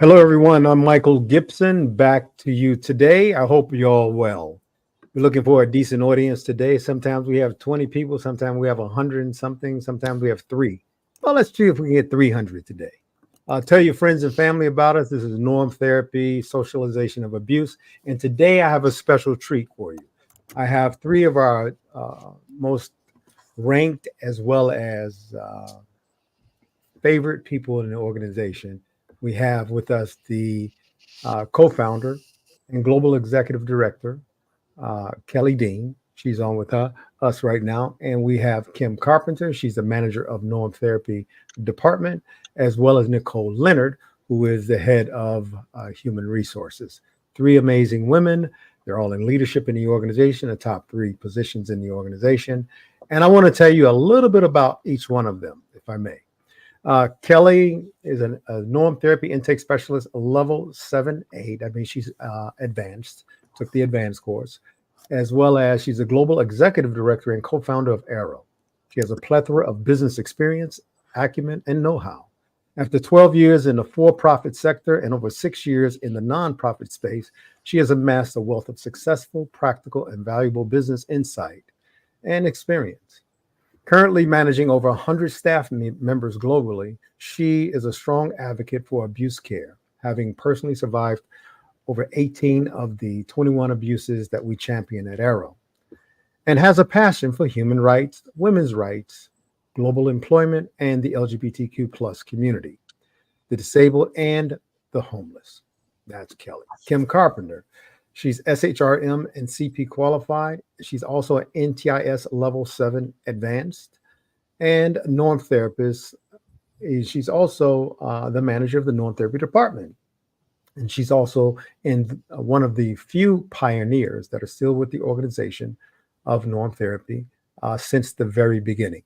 Hello, everyone. I'm Michael Gibson, back to you today. I hope you're all well. We're looking for a decent audience today. Sometimes we have 20 people, sometimes we have 100 and something, sometimes we have 3. Well, let's see if we can get 300 today. Tell your friends and family about us. This is Norm Therapy, Socialization of Abuse. And today I have a special treat for you. I have 3 of our most ranked as well as favorite people in the organization. We have with us the co-founder and global executive director, Kelly Dehn. She's on with us right now. And we have Kim Carpenter. She's the manager of Norm Therapy Department, as well as Nicole Leonard, who is the head of Human Resources. 3 amazing women. They're all in leadership in the organization, the top 3 positions in the organization. And I want to tell you a little bit about each one of them, if I may. Kelly is a Norm Therapy Intake Specialist, Level 7A. That means she's advanced, took the advanced course, as well as she's a Global Executive Director and co-founder of Arrow. She has a plethora of business experience, acumen, and know-how. After 12 years in the for-profit sector and over 6 years in the nonprofit space, she has amassed a wealth of successful, practical, and valuable business insight and experience. Currently managing over 100 staff members globally, she is a strong advocate for abuse care, having personally survived over 18 of the 21 abuses that we champion at Arrow, and has a passion for human rights, women's rights, global employment, and the LGBTQ plus community, the disabled, and the homeless. That's Kelly. Kim Carpenter. She's SHRM-CP qualified. She's also an NTIS Level 7 advanced and Norm therapist. She's also the manager of the Norm Therapy Department. And she's also in one of the few pioneers that are still with the organization of Norm Therapy since the very beginning.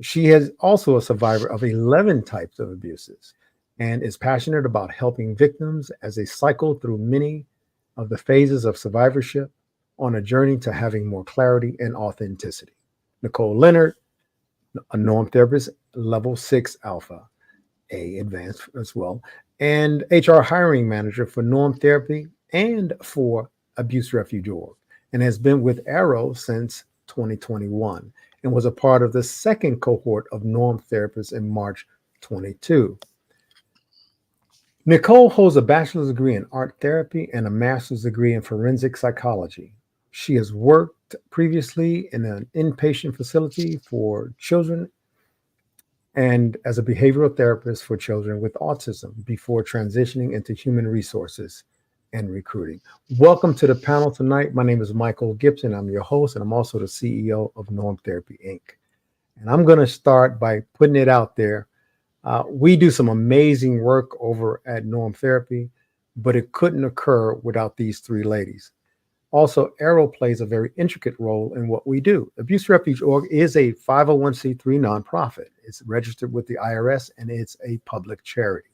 She is also a survivor of 11 types of abuses and is passionate about helping victims as they cycle through many of the phases of survivorship on a journey to having more clarity and authenticity. Nicole Leonard, a Norm Therapist, Level 6 Alpha, A advanced as well, and HR hiring manager for Norm Therapy and for Abuse Refuge Org, and has been with Arrow since 2021 and was a part of the second cohort of Norm Therapists in March 22. Nicole holds a bachelor's degree in art therapy and a master's degree in forensic psychology. She has worked previously in an inpatient facility for children and as a behavioral therapist for children with autism before transitioning into human resources and recruiting. Welcome to the panel tonight. My name is Michael Gibson. I'm your host, and I'm also the CEO of Norm Therapy, Inc. And I'm going to start by putting it out there. We do some amazing work over at Norm Therapy, but it couldn't occur without these 3 ladies. Also, Arrow plays a very intricate role in what we do. Abuse Refuge Org is a 501c3 nonprofit. It's registered with the IRS, and it's a public charity.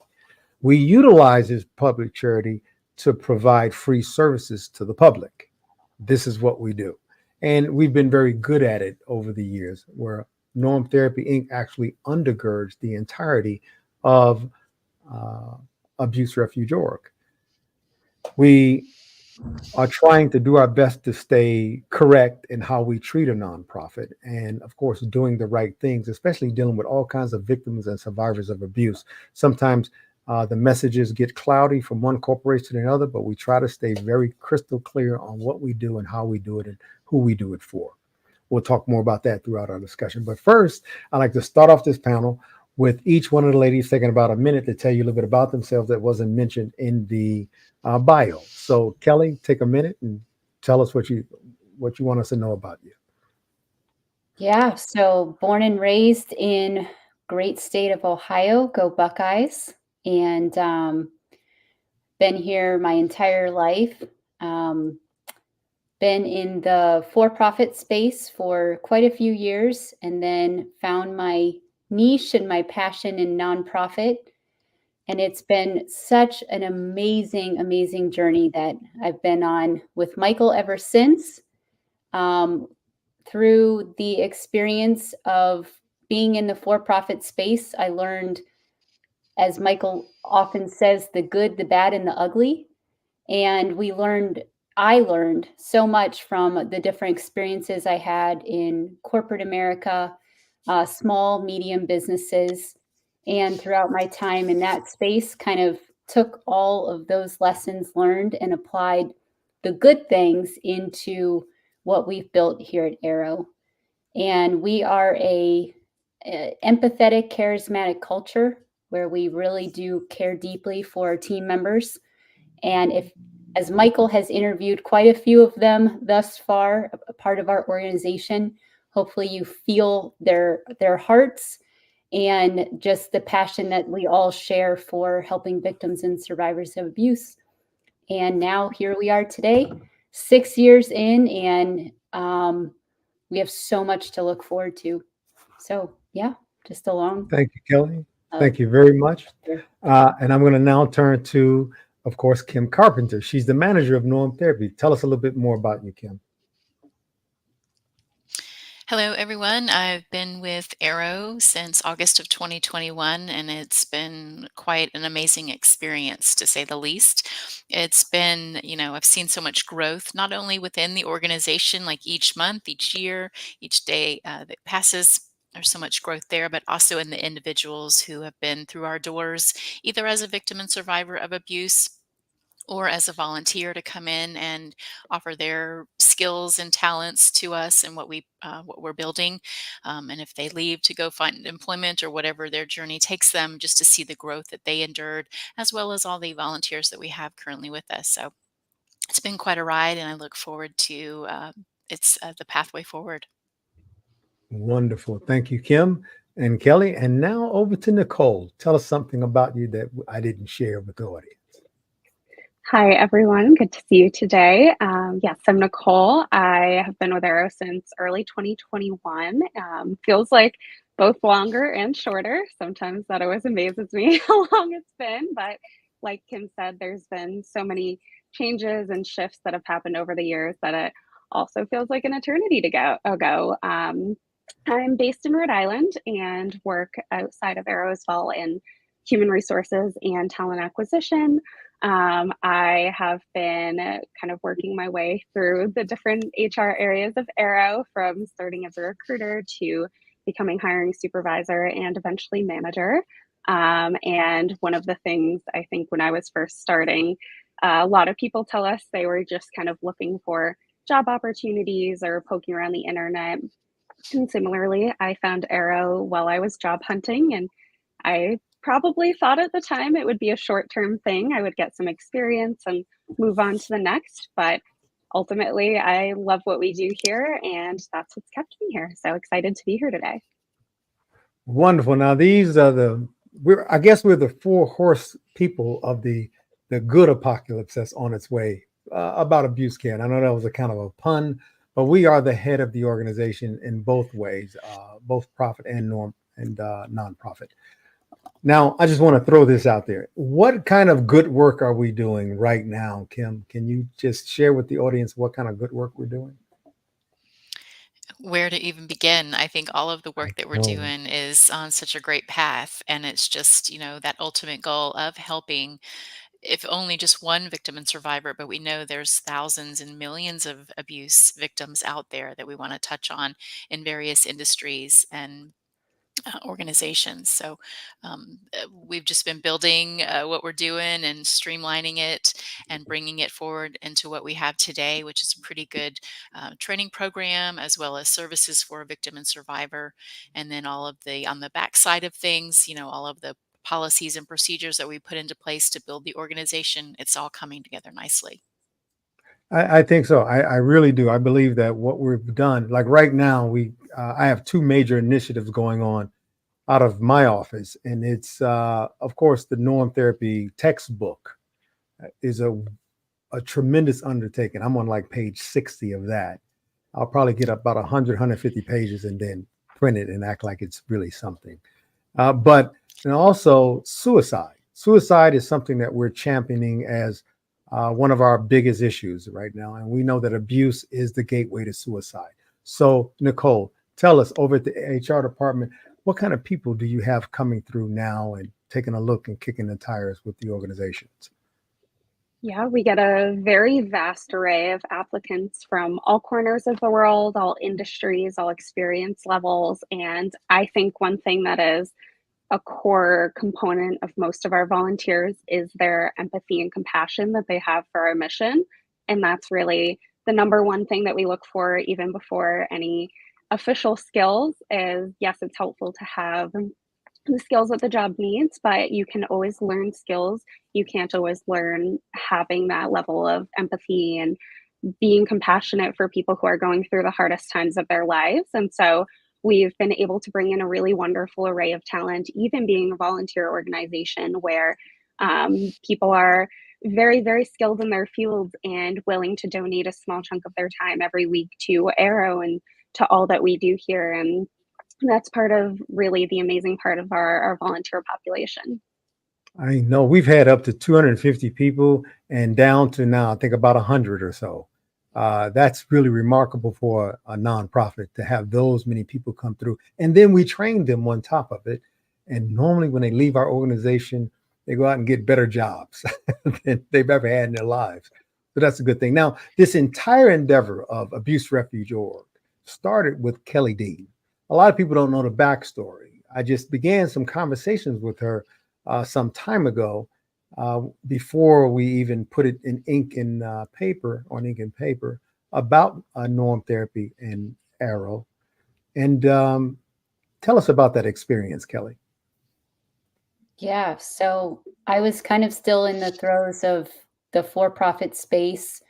We utilize this public charity to provide free services to the public. This is what we do. And we've been very good at it over the years, where Norm Therapy, Inc. actually undergirds the entirety of Abuse Refuge Org. We are trying to do our best to stay correct in how we treat a nonprofit, and of course doing the right things, especially dealing with all kinds of victims and survivors of abuse. Sometimes the messages get cloudy from one corporation to another, but we try to stay very crystal clear on what we do and how we do it and who we do it for. We'll talk more about that throughout our discussion. But first, I'd like to start off this panel with each one of the ladies taking about a minute to tell you a little bit about themselves that wasn't mentioned in the bio. So Kelly, take a minute and tell us what you want us to know about you. Yeah, so born and raised in great state of Ohio, go Buckeyes, and been here my entire life. Been in the for-profit space for quite a few years, and then found my niche and my passion in nonprofit. And it's been such an amazing, amazing journey that I've been on with Michael ever since. Through the experience of being in the for-profit space, I learned as Michael often says, the good, the bad, and the ugly. And I learned so much from the different experiences I had in corporate America, small, medium businesses, and throughout my time in that space, kind of took all of those lessons learned and applied the good things into what we've built here at Arrow. And we are a empathetic, charismatic culture where we really do care deeply for our team members. And as Michael has interviewed quite a few of them thus far, a part of our organization, hopefully you feel their hearts and just the passion that we all share for helping victims and survivors of abuse. And now here we are today, 6 years in, and we have so much to look forward to. So yeah, just a long. Thank you, Kelly. Thank you very much. And I'm going to now turn to, of course, Kim Carpenter. She's the manager of Norm Therapy. Tell us a little bit more about you, Kim. Hello, everyone. I've been with Arrow since August of 2021, and it's been quite an amazing experience, to say the least. It's been, I've seen so much growth, not only within the organization, like each month, each year, each day that passes. There's so much growth there, but also in the individuals who have been through our doors, either as a victim and survivor of abuse or as a volunteer to come in and offer their skills and talents to us and what we're building. And if they leave to go find employment or whatever their journey takes them, just to see the growth that they endured, as well as all the volunteers that we have currently with us. So it's been quite a ride, and I look forward to the pathway forward. Wonderful. Thank you, Kim and Kelly. And now over to Nicole. Tell us something about you that I didn't share with the audience. Hi, everyone. Good to see you today. Yes, I'm Nicole. I have been with Arrow since early 2021. Feels like both longer and shorter. Sometimes that always amazes me how long it's been. But like Kim said, there's been so many changes and shifts that have happened over the years that it also feels like an eternity ago. I'm based in Rhode Island and work outside of Arrow as well in human resources and talent acquisition. I have been kind of working my way through the different HR areas of Arrow, from starting as a recruiter to becoming hiring supervisor and eventually manager. And one of the things I think when I was first starting, a lot of people tell us they were just kind of looking for job opportunities or poking around the internet. And similarly, I found Arrow while I was job hunting, and I probably thought at the time it would be a short-term thing. I would get some experience and move on to the next, but ultimately I love what we do here, and that's what's kept me here. So excited to be here today. Wonderful. Now these are I guess we're the four horse people of the good apocalypse that's on its way about abuse care. And I know that was a kind of a pun, but we are the head of the organization in both ways, both profit and nonprofit. Now, I just want to throw this out there. What kind of good work are we doing right now, Kim? Can you just share with the audience what kind of good work we're doing? Where to even begin? I think all of the work that we're doing is on such a great path. And it's just, that ultimate goal of helping, if only just one victim and survivor, but we know there's thousands and millions of abuse victims out there that we want to touch on in various industries and organizations. So we've just been building what we're doing and streamlining it and bringing it forward into what we have today, which is a pretty good training program, as well as services for a victim and survivor. And then all of on the back side of things, all of the policies and procedures that we put into place to build the organization, it's all coming together nicely. I think so. I really do. I believe that what we've done, like right now, I have two major initiatives going on out of my office, and it's of course the Norm Therapy textbook is a tremendous undertaking. I'm on like page 60 of that. I'll probably get about 150 pages and then print it and act like it's really something. But also suicide. Suicide is something that we're championing as one of our biggest issues right now. And we know that abuse is the gateway to suicide. So, Nicole, tell us over at the HR department, what kind of people do you have coming through now? And taking a look and kicking the tires with the organizations? Yeah, we get a very vast array of applicants from all corners of the world, all industries, all experience levels. And I think one thing that is a core component of most of our volunteers is their empathy and compassion that they have for our mission. And that's really the number one thing that we look for, even before any official skills, is yes, it's helpful to have the skills that the job needs, but you can always learn skills. You can't always learn having that level of empathy and being compassionate for people who are going through the hardest times of their lives. And so we've been able to bring in a really wonderful array of talent, even being a volunteer organization where people are very, very skilled in their fields and willing to donate a small chunk of their time every week to Arrow and to all that we do here. And that's part of really the amazing part of our volunteer population. I know we've had up to 250 people and down to now, I think about 100 or so. That's really remarkable for a nonprofit to have those many people come through. And then we train them on top of it. And normally when they leave our organization, they go out and get better jobs than they've ever had in their lives. So that's a good thing. Now, this entire endeavor of Abuse Refuge Org started with Kelly Dehn. A lot of people don't know the backstory. I just began some conversations with her some time ago before we even put it in ink and paper, about norm therapy and Arrow. And tell us about that experience, Kelly. Yeah, so I was kind of still in the throes of the for-profit space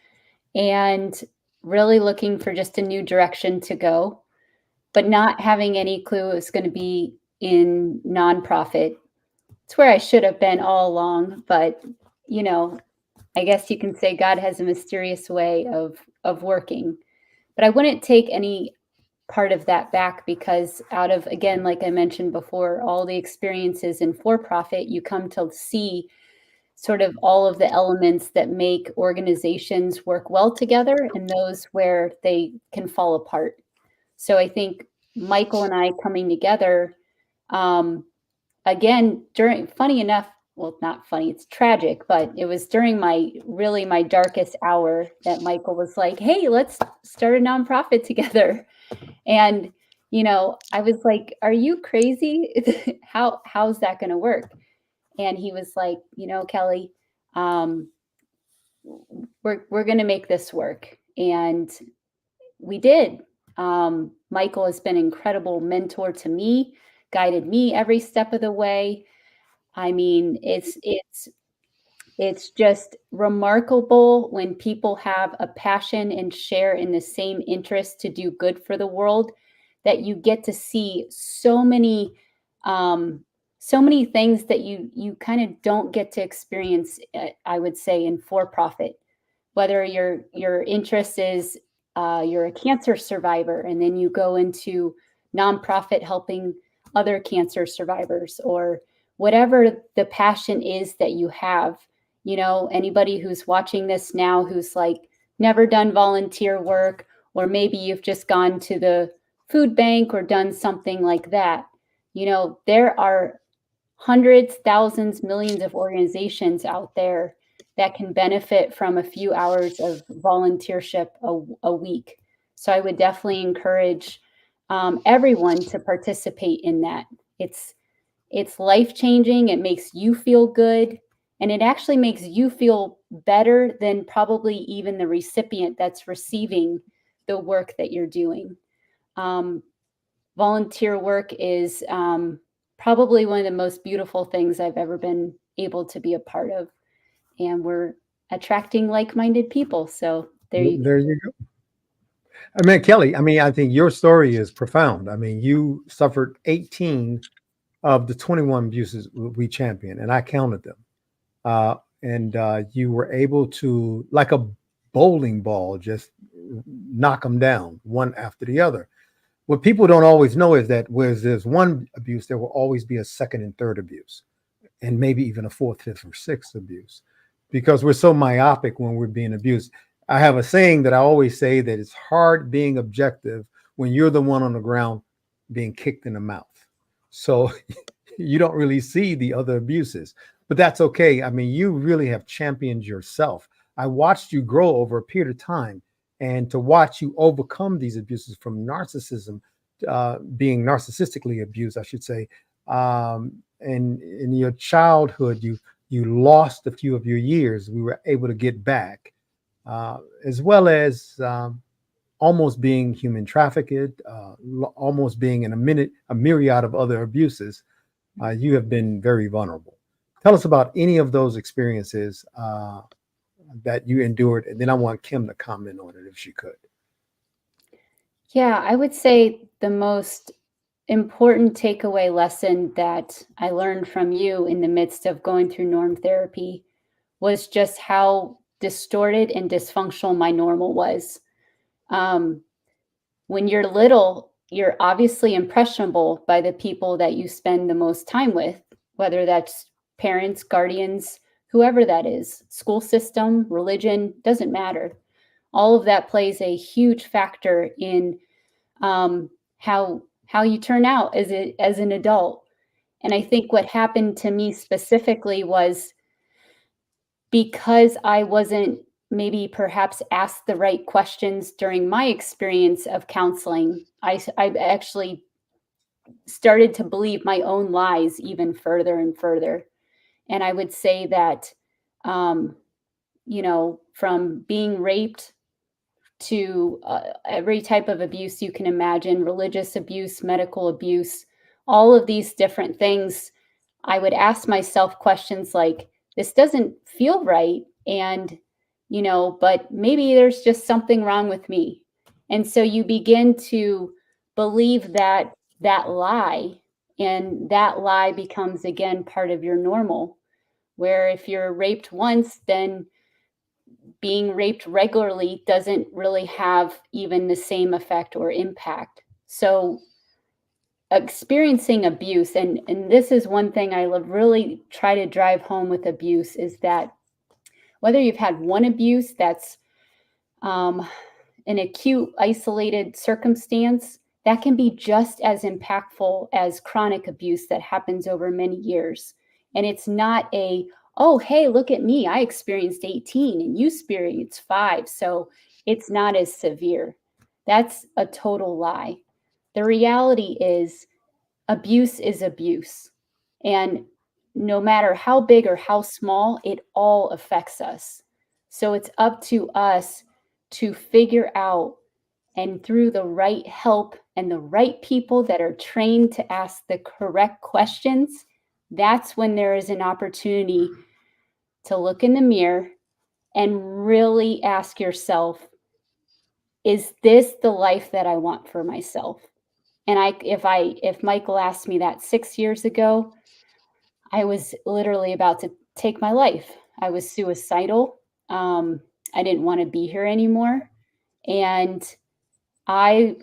and really looking for just a new direction to go, but not having any clue it was going to be in nonprofit. It's where I should have been all along, but you know, I guess you can say God has a mysterious way of working. But I wouldn't take any part of that back because out of, again, like I mentioned before, all the experiences in for-profit, you come to see sort of all of the elements that make organizations work well together and those where they can fall apart. So I think Michael and I coming together, again, funny enough, well, not funny, it's tragic, but it was during my darkest hour that Michael was like, hey, let's start a nonprofit together. And, I was like, are you crazy? How's that going to work? And he was like, Kelly, we're going to make this work. And we did. Michael has been an incredible mentor to me, guided me every step of the way. I mean, it's just remarkable when people have a passion and share in the same interest to do good for the world, that you get to see so many things that you kind of don't get to experience, I would say, in for-profit. Whether your interest is you're a cancer survivor and then you go into nonprofit helping other cancer survivors, or whatever the passion is that you have. Anybody who's watching this now who's like never done volunteer work, or maybe you've just gone to the food bank or done something like that, there are hundreds, thousands, millions of organizations out there that can benefit from a few hours of volunteership a week. So I would definitely encourage everyone to participate in that. It's life-changing. It makes you feel good. And it actually makes you feel better than probably even the recipient that's receiving the work that you're doing. Volunteer work is probably one of the most beautiful things I've ever been able to be a part of. And we're attracting like-minded people. So there you go. I mean, Kelly, I think your story is profound. I mean, you suffered 18 of the 21 abuses we champion, and I counted them. And you were able to, like a bowling ball, just knock them down one after the other. What people don't always know is that where there's one abuse, there will always be a second and third abuse, and maybe even a fourth, fifth, or sixth abuse, because we're so myopic when we're being abused. I have a saying that I always say, that it's hard being objective when you're the one on the ground being kicked in the mouth. So you don't really see the other abuses, but that's okay. I mean, you really have championed yourself. I watched you grow over a period of time, and to watch you overcome these abuses from narcissism, being narcissistically abused, I should say. And in your childhood, you lost a few of your years. We were able to get back, as well as almost being human trafficked, almost being in a myriad of other abuses. You have been very vulnerable. Tell us about any of those experiences that you endured, and then I want Kim to comment on it if she could. Yeah, I would say the most important takeaway lesson that I learned from you in the midst of going through norm therapy was just how distorted and dysfunctional my normal was. When you're little, you're obviously impressionable by the people that you spend the most time with, whether that's parents, guardians, whoever that is, school system, religion, doesn't matter. All of that plays a huge factor in how you turn out as an adult. And I think what happened to me specifically was because I wasn't maybe perhaps asked the right questions during my experience of counseling, I actually started to believe my own lies even further and further. And I would say that, from being raped to every type of abuse you can imagine, religious abuse, medical abuse, all of these different things, I would ask myself questions like, this doesn't feel right. And, but maybe there's just something wrong with me. And so you begin to believe that lie, and that lie becomes again part of your normal, where if you're raped once, then being raped regularly doesn't really have even the same effect or impact. So experiencing abuse, and this is one thing I really try to drive home with abuse, is that whether you've had one abuse that's an acute isolated circumstance, that can be just as impactful as chronic abuse that happens over many years. And it's not oh, hey, look at me, I experienced 18 and you experienced 5, so it's not as severe. That's a total lie. The reality is abuse is abuse. And no matter how big or how small, it all affects us. So it's up to us to figure out, and through the right help and the right people that are trained to ask the correct questions, that's when there is an opportunity to look in the mirror and really ask yourself, is this the life that I want for myself? And if Michael asked me that 6 years ago, I was literally about to take my life. I was suicidal. I didn't want to be here anymore. And I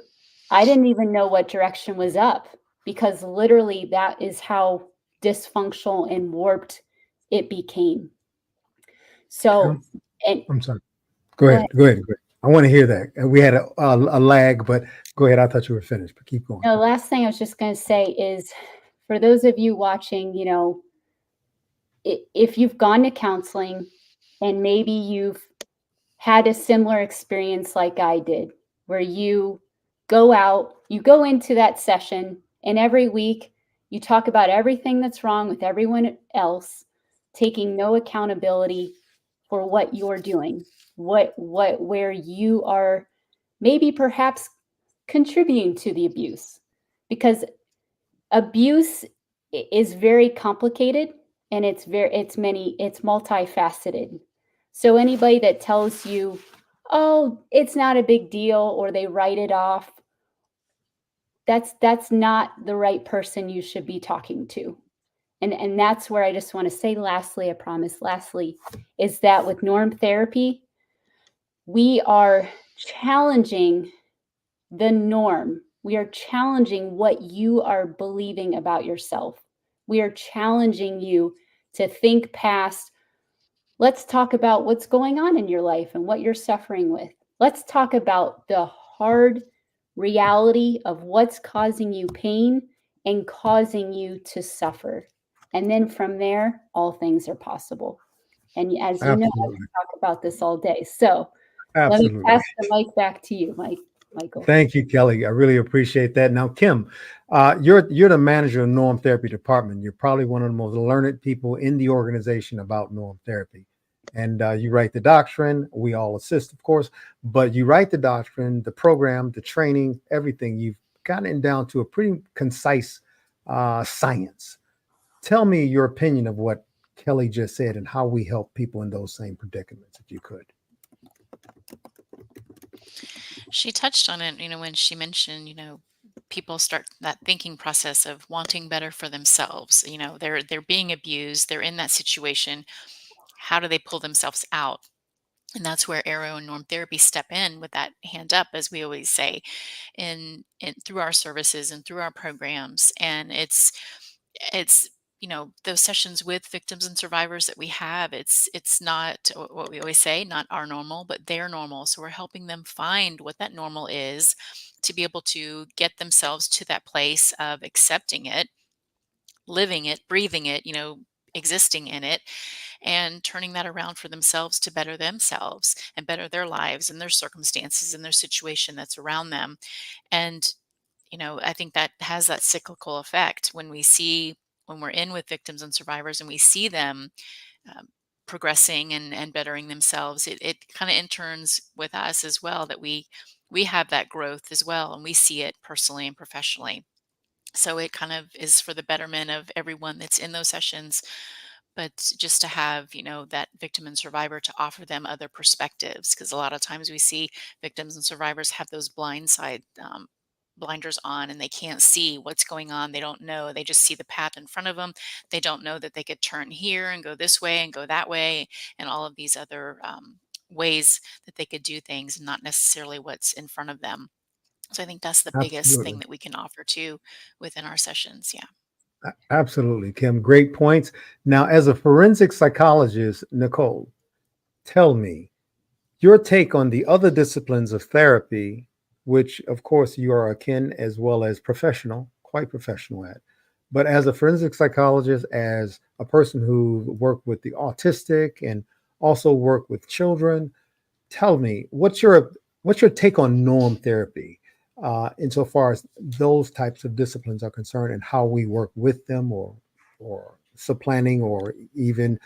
didn't even know what direction was up, because literally that is how dysfunctional and warped it became. So, and I'm sorry. Go ahead. I want to hear that. We had a lag, but go ahead. I thought you were finished, but keep going. the last thing I was just going to say is, for those of you watching, if you've gone to counseling and maybe you've had a similar experience like I did, where you go into that session, and every week you talk about everything that's wrong with everyone else, taking no accountability for what you're doing, where you are maybe perhaps contributing to the abuse, because abuse is very complicated, and it's multifaceted. So anybody that tells you, oh, it's not a big deal, or they write it off, that's not the right person you should be talking to. And that's where I just want to say lastly, I promise, is that with norm therapy, we are challenging the norm. We are challenging what you are believing about yourself. We are challenging you to think past, let's talk about what's going on in your life and what you're suffering with. Let's talk about the hard reality of what's causing you pain, and causing you to suffer. And then from there, all things are possible. And as you know, I Absolutely. can talk about this all day. So let me Absolutely. pass the mic back to you, Michael. Thank you, Kelly. I really appreciate that. Now, Kim, you're the manager of norm therapy department. You're probably one of the most learned people in the organization about norm therapy. And you write the doctrine. We all assist, of course, but you write the doctrine, the program, the training, everything. You've gotten it down to a pretty concise science. Tell me your opinion of what Kelly just said and how we help people in those same predicaments, if you could. She touched on it, when she mentioned, people start that thinking process of wanting better for themselves. They're being abused, they're in that situation. How do they pull themselves out? And that's where Arrow and Norm Therapy step in with that hand up, as we always say, in through our services and through our programs. And it's those sessions with victims and survivors that we have, it's not what we always say, not our normal, but their normal. So we're helping them find what that normal is to be able to get themselves to that place of accepting it, living it, breathing it, existing in it, and turning that around for themselves to better themselves and better their lives and their circumstances and their situation that's around them. And I think that has that cyclical effect when we're in with victims and survivors and we see them progressing and bettering themselves. It kind of interns with us as well, that we have that growth as well, and we see it personally and professionally. So it kind of is for the betterment of everyone that's in those sessions, but just to have, that victim and survivor to offer them other perspectives, because a lot of times we see victims and survivors have those blinders on, and they can't see what's going on. They don't know. They just see the path in front of them. They don't know that they could turn here and go this way and go that way, and all of these other ways that they could do things, and not necessarily what's in front of them. So I think that's the biggest thing Absolutely. that we can offer too within our sessions. Yeah. Absolutely, Kim. Great points. Now, as a forensic psychologist, Nicole, tell me your take on the other disciplines of therapy, which, of course, you are akin as well as professional, quite professional at. But as a forensic psychologist, as a person who worked with the autistic and also worked with children, tell me what's your take on norm therapy, insofar as those types of disciplines are concerned, and how we work with them, or supplanting, or even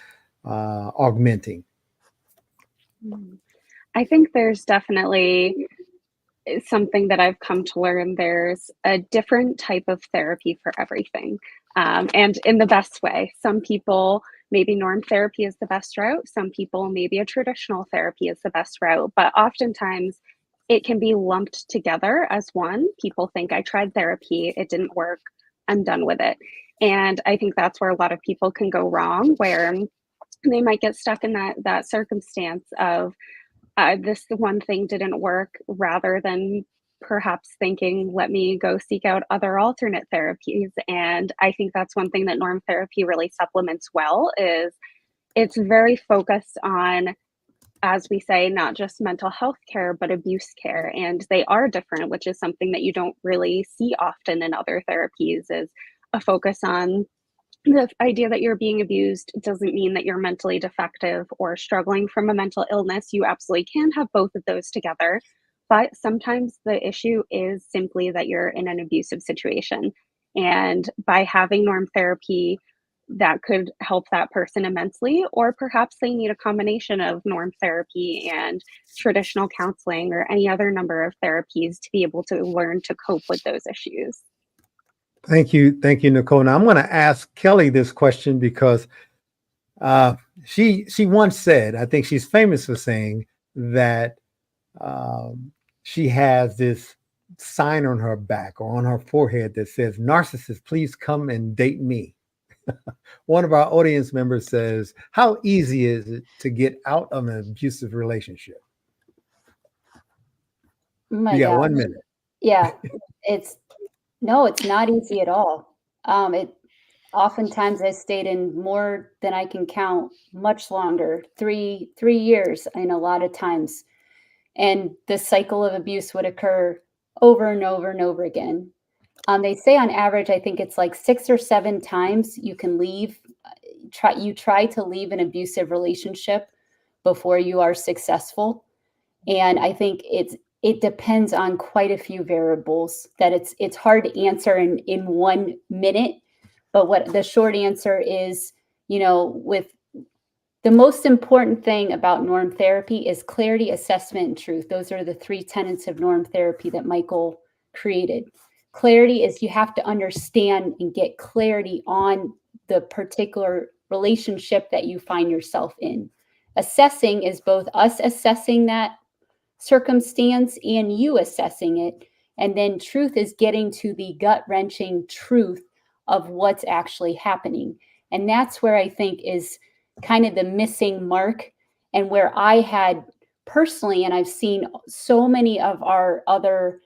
augmenting. I think there's definitely something that I've come to learn. There's a different type of therapy for everything, and in the best way. Some people, maybe norm therapy is the best route. Some people, maybe a traditional therapy is the best route. But oftentimes, it can be lumped together as one. People think, I tried therapy, it didn't work, I'm done with it. And I think that's where a lot of people can go wrong, where they might get stuck in that circumstance of, this the one thing didn't work, rather than perhaps thinking, let me go seek out other alternate therapies. And I think that's one thing that norm therapy really supplements well, is it's very focused on, as we say, not just mental health care, but abuse care. And they are different, which is something that you don't really see often in other therapies, is a focus on the idea that you're being abused doesn't mean that you're mentally defective or struggling from a mental illness. You absolutely can have both of those together. But sometimes the issue is simply that you're in an abusive situation. And by having norm therapy, that could help that person immensely. Or perhaps they need a combination of norm therapy and traditional counseling, or any other number of therapies, to be able to learn to cope with those issues. Thank you, Nicole. Now I'm going to ask Kelly this question because she once said, I think she's famous for saying that she has this sign on her back or on her forehead that says, "Narcissist, please come and date me." One of our audience members says, "How easy is it to get out of an abusive relationship?" Oh my You got gosh. 1 minute. Yeah, it's not easy at all. It oftentimes I stayed in more than I can count, much longer, 3 years in a lot of times. And the cycle of abuse would occur over and over and over again. They say on average, I think it's like 6 or 7 times you can leave. You try to leave an abusive relationship before you are successful. And I think it depends on quite a few variables that it's hard to answer in 1 minute. But what the short answer is, with the most important thing about norm therapy is clarity, assessment, and truth. Those are the 3 tenets of norm therapy that Michael created. Clarity is you have to understand and get clarity on the particular relationship that you find yourself in. Assessing is both us assessing that circumstance and you assessing it. And then truth is getting to the gut wrenching truth of what's actually happening. And that's where I think is kind of the missing mark, and where I had personally, and I've seen so many of our other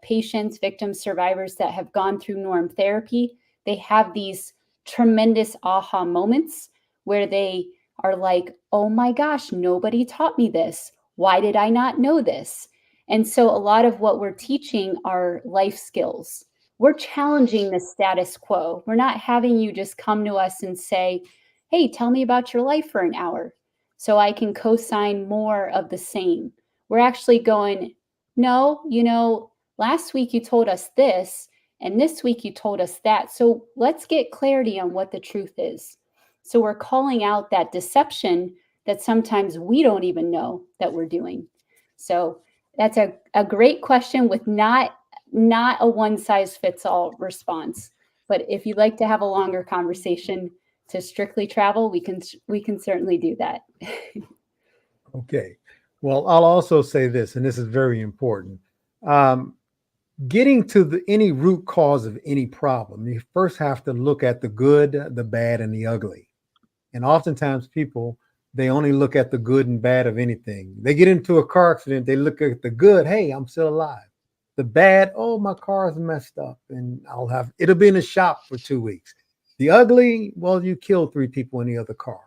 patients, victims, survivors that have gone through norm therapy, they have these tremendous aha moments where they are like, oh my gosh, nobody taught me this. Why did I not know this? And so a lot of what we're teaching are life skills. We're challenging the status quo. We're not having you just come to us and say, hey, tell me about your life for an hour so I can co-sign more of the same. We're actually going, no, last week you told us this, and this week you told us that. So let's get clarity on what the truth is. So we're calling out that deception that sometimes we don't even know that we're doing. So that's a great question with not a one size fits all response. But if you'd like to have a longer conversation to strictly travel, we can certainly do that. Okay. Well, I'll also say this, and this is very important. Getting to any root cause of any problem, you first have to look at the good, the bad, and the ugly. And oftentimes people, they only look at the good and bad of anything. They get into a car accident, they look at the good, hey, I'm still alive. The bad, oh, my car's messed up and it'll be in the shop for 2 weeks. The ugly, well, you killed 3 people in the other car.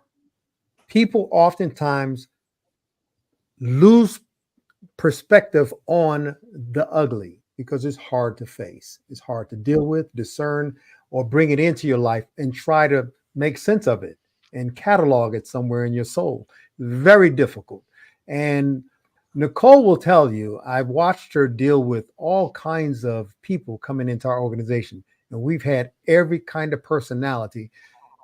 People oftentimes lose perspective on the ugly because it's hard to face. It's hard to deal with, discern, or bring it into your life and try to make sense of it and catalog it somewhere in your soul. Very difficult. And Nicole will tell you, I've watched her deal with all kinds of people coming into our organization, and we've had every kind of personality.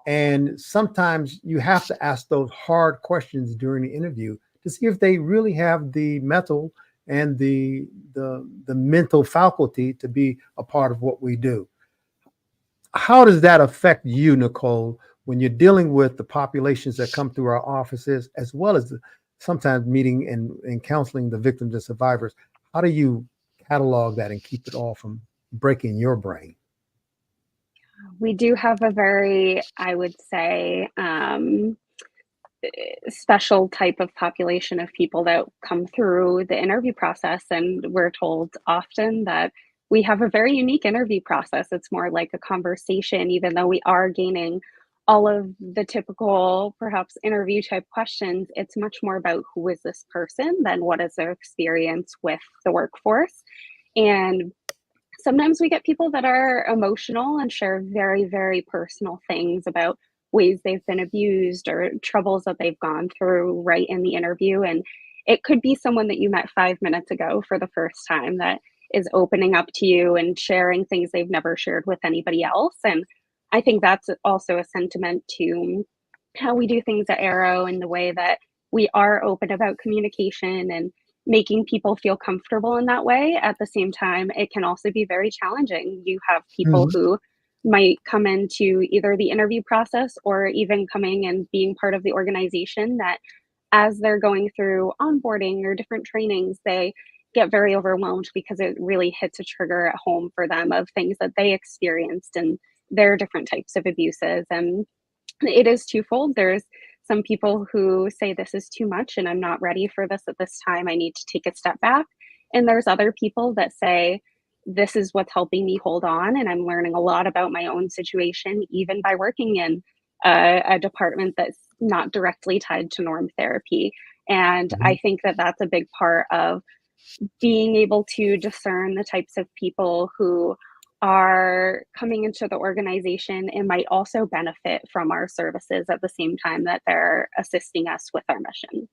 And sometimes you have to ask those hard questions during the interview to see if they really have the mental and the mental faculty to be a part of what we do. How does that affect you, Nicole, when you're dealing with the populations that come through our offices, as well as sometimes meeting and counseling the victims and survivors? How do you catalog that and keep it all from breaking your brain? We do have a very, I would say, special type of population of people that come through the interview process. And we're told often that we have a very unique interview process. It's more like a conversation, even though we are gaining all of the typical, perhaps interview type questions. It's much more about who is this person than what is their experience with the workforce. And sometimes we get people that are emotional and share very, very personal things about ways they've been abused or troubles that they've gone through right in the interview. And it could be someone that you met 5 minutes ago for the first time that is opening up to you and sharing things they've never shared with anybody else. And I think that's also a sentiment to how we do things at Arrow and the way that we are open about communication and making people feel comfortable in that way. At the same time, it can also be very challenging. You have people who might come into either the interview process or even coming and being part of the organization that as they're going through onboarding or different trainings, they get very overwhelmed because it really hits a trigger at home for them of things that they experienced and their different types of abuses. And it is twofold. There's some people who say this is too much and I'm not ready for this at this time. I need to take a step back. And there's other people that say, this is what's helping me hold on. And I'm learning a lot about my own situation, even by working in a department that's not directly tied to norm therapy. And I think that that's a big part of being able to discern the types of people who are coming into the organization and might also benefit from our services at the same time that they're assisting us with our mission.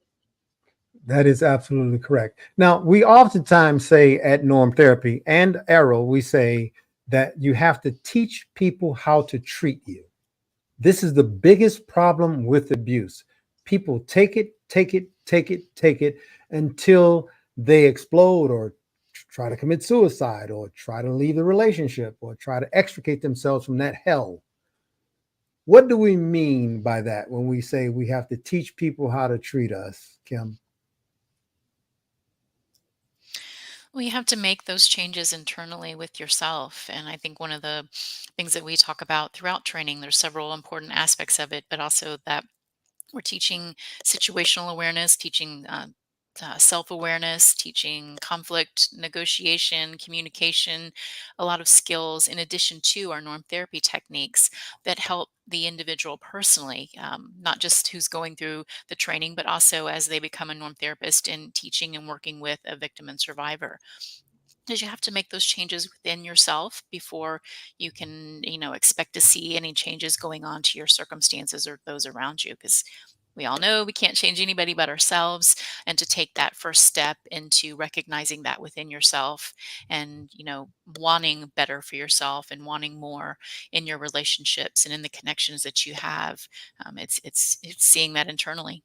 That is absolutely correct. Now, we oftentimes say at Norm Therapy and Arrow, we say that you have to teach people how to treat you. This is the biggest problem with abuse. People take it until they explode or try to commit suicide or try to leave the relationship or try to extricate themselves from that hell. What do we mean by that when we say we have to teach people how to treat us, Kim? Well, you have to make those changes internally with yourself. And I think one of the things that we talk about throughout training, there's several important aspects of it, but also that we're teaching situational awareness, teaching self-awareness, teaching conflict negotiation, communication, a lot of skills in addition to our norm therapy techniques that help the individual personally, not just who's going through the training, but also as they become a norm therapist in teaching and working with a victim and survivor. Because you have to make those changes within yourself before you can, expect to see any changes going on to your circumstances or those around you. Because we all know we can't change anybody but ourselves. And to take that first step into recognizing that within yourself and, wanting better for yourself and wanting more in your relationships and in the connections that you have, it's seeing that internally.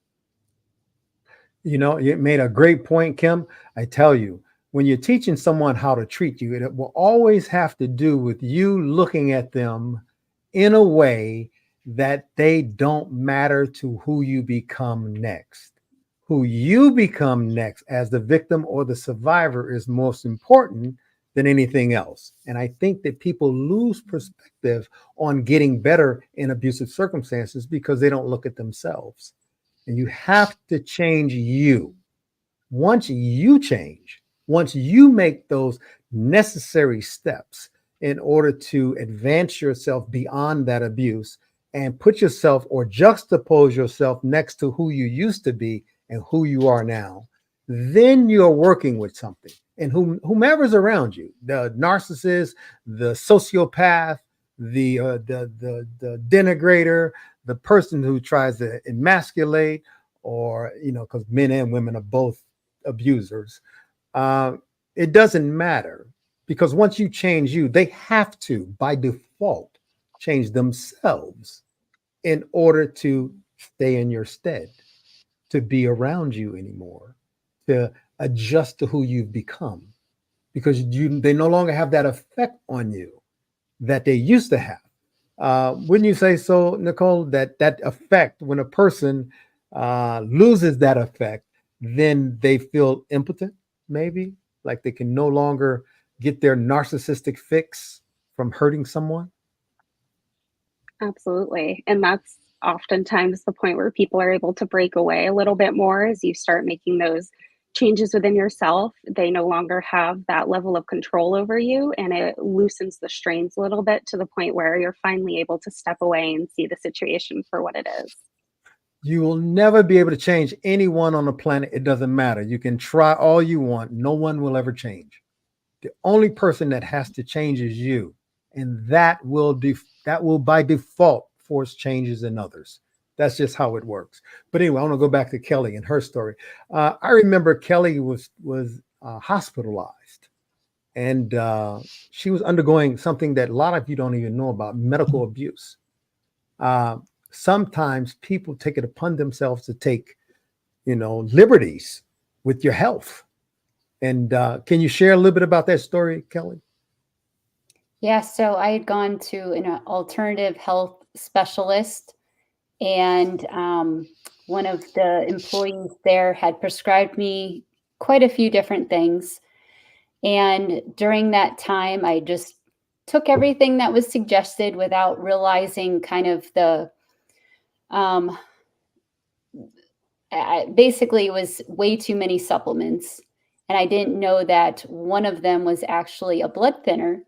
You made a great point, Kim. I tell you, when you're teaching someone how to treat you, it will always have to do with you looking at them in a way that they don't matter to who you become next. Who you become next as the victim or the survivor is most important than anything else. And I think that people lose perspective on getting better in abusive circumstances because they don't look at themselves. And you have to change you. Once you change, once you make those necessary steps in order to advance yourself beyond that abuse and put yourself or juxtapose yourself next to who you used to be and who you are now, then you're working with something. And whomever's around you, the narcissist, the sociopath, the denigrator, the person who tries to emasculate, or because men and women are both abusers, it doesn't matter, because once you change you, they have to by default change themselves in order to stay in your stead, to be around you anymore, to adjust to who you've become, because they no longer have that effect on you that they used to have. Wouldn't you say so, Nicole, that effect, when a person loses that effect, then they feel impotent, maybe like they can no longer get their narcissistic fix from hurting someone? Absolutely. And that's oftentimes the point where people are able to break away a little bit more as you start making those changes within yourself. They no longer have that level of control over you, and it loosens the strains a little bit to the point where you're finally able to step away and see the situation for what it is. You will never be able to change anyone on the planet. It doesn't matter. You can try all you want. No one will ever change. The only person that has to change is you. And that will by default force changes in others. That's just how it works. But anyway, I want to go back to Kelly and her story. I remember Kelly was hospitalized, and she was undergoing something that a lot of you don't even know about: medical abuse. Sometimes people take it upon themselves to take, liberties with your health. And can you share a little bit about that story, Kelly? Yeah, so I had gone to an alternative health specialist, and one of the employees there had prescribed me quite a few different things. And during that time, I just took everything that was suggested without realizing kind of basically it was way too many supplements. And I didn't know that one of them was actually a blood thinner.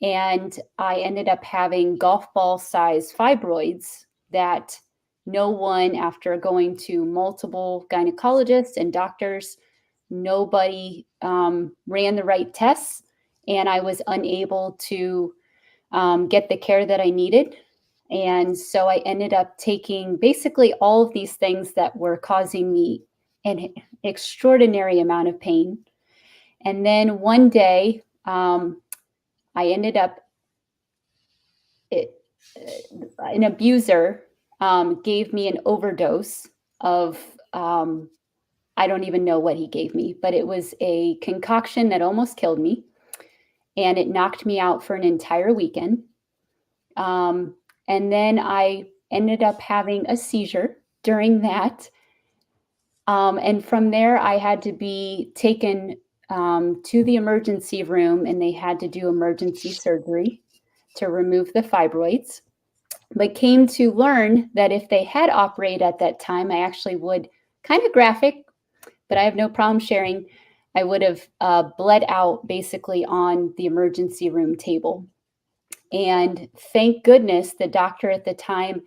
And I ended up having golf ball size fibroids that no one, after going to multiple gynecologists and doctors, nobody ran the right tests. and I was unable to get the care that I needed. And so I ended up taking basically all of these things that were causing me an extraordinary amount of pain. And then one day, I ended up, an abuser gave me an overdose of, I don't even know what he gave me, but it was a concoction that almost killed me. And it knocked me out for an entire weekend. And then I ended up having a seizure during that. And from there, I had to be taken to the emergency room, and they had to do emergency surgery to remove the fibroids. But came to learn that if they had operated at that time, I actually would, kind of graphic, but I have no problem sharing, I would have bled out basically on the emergency room table. And thank goodness the doctor at the time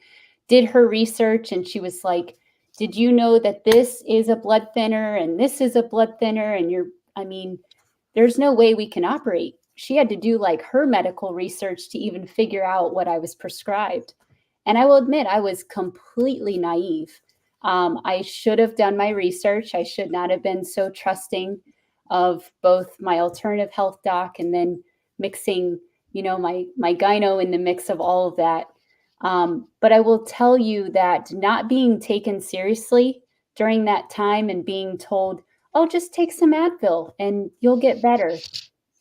did her research, and she was like, did you know that this is a blood thinner and this is a blood thinner? And there's no way we can operate. She had to do like her medical research to even figure out what I was prescribed. And I will admit, I was completely naive. I should have done my research. I should not have been so trusting of both my alternative health doc and then mixing, my gyno in the mix of all of that. But I will tell you that not being taken seriously during that time and being told, oh, just take some Advil and you'll get better.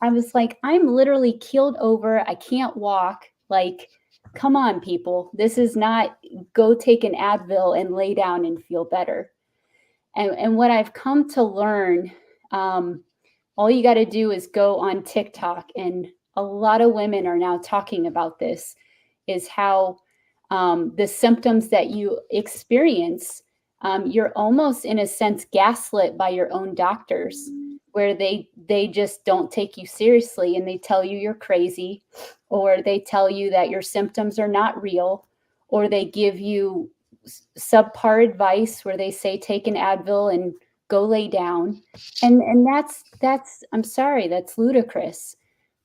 I was like, I'm literally keeled over. I can't walk. Like, come on, people. This is not go take an Advil and lay down and feel better. And what I've come to learn, all you got to do is go on TikTok, and a lot of women are now talking about this, is how the symptoms that you experience, you're almost in a sense gaslit by your own doctors, where they just don't take you seriously and they tell you you're crazy, or they tell you that your symptoms are not real, or they give you subpar advice where they say take an Advil and go lay down. And that's I'm sorry, that's ludicrous.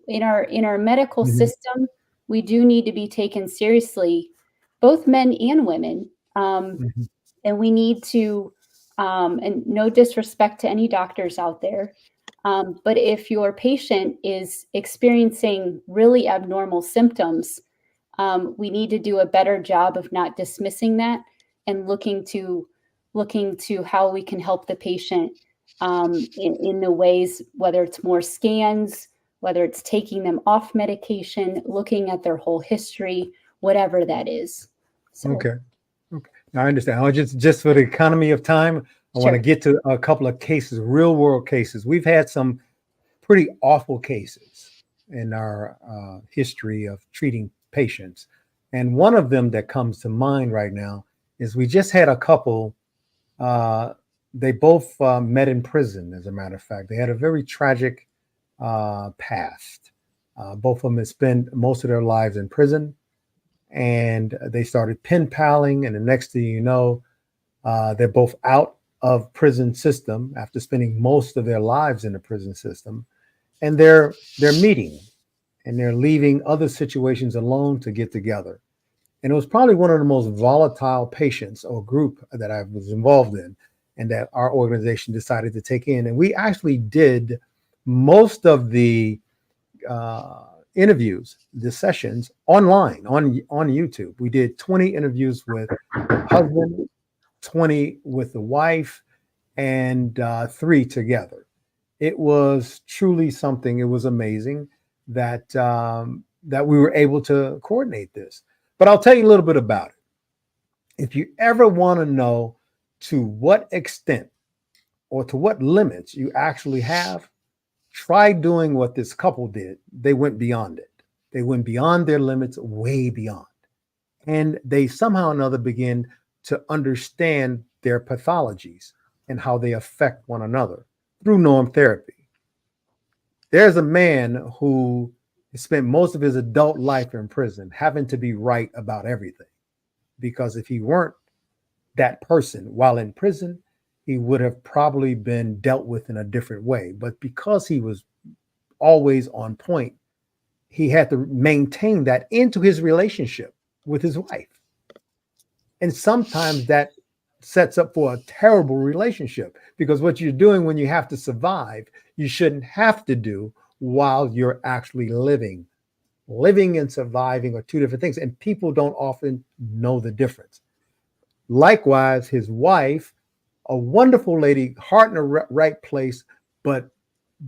In our medical system, we do need to be taken seriously, both men and women. And we need to, and no disrespect to any doctors out there, but if your patient is experiencing really abnormal symptoms, we need to do a better job of not dismissing that and looking to how we can help the patient in the ways, whether it's more scans, whether it's taking them off medication, looking at their whole history, whatever that is. So. Okay. Now, I understand. I just for the economy of time, I want to get to a couple of cases, real world cases. We've had some pretty awful cases in our history of treating patients. And one of them that comes to mind right now is we just had a couple, they both met in prison, as a matter of fact. They had a very tragic past. Both of them had spent most of their lives in prison, and they started pen paling, and the next thing you know, they're both out of prison system after spending most of their lives in the prison system, and they're meeting, and they're leaving other situations alone to get together. And it was probably one of the most volatile patients or group that I was involved in, and that our organization decided to take in. And we actually did most of the interviews, the sessions online on YouTube. We did 20 interviews with the husband, 20 with the wife, and 3 together. It was truly something. It was amazing that that we were able to coordinate this. But I'll tell you a little bit about it. If you ever want to know to what extent or to what limits you actually have, try doing what this couple did. They went beyond it. They went beyond their limits, way beyond. And they somehow or another begin to understand their pathologies and how they affect one another through norm therapy. There's a man who spent most of his adult life in prison, having to be right about everything. Because if he weren't that person while in prison, he would have probably been dealt with in a different way. But because he was always on point. He had to maintain that into his relationship with his wife. And sometimes that sets up for a terrible relationship, because what you're doing when you have to survive, you shouldn't have to do while you're actually living. Living and surviving are two different things, and people don't often know the difference. Likewise, his wife, a wonderful lady, heart in the right place, but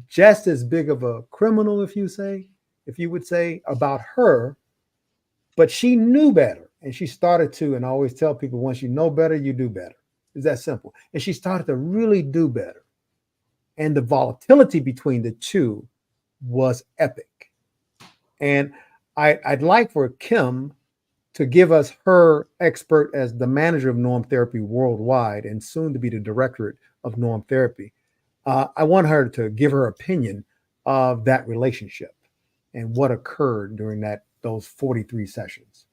just as big of a criminal, if you would say about her, but she knew better. And she started to, and I always tell people, once you know better, you do better. It's that simple. And she started to really do better. And the volatility between the two was epic. And I'd like for Kim to give us her expert as the manager of norm therapy worldwide and soon to be the directorate of norm therapy. I want her to give her opinion of that relationship and what occurred during those 43 sessions.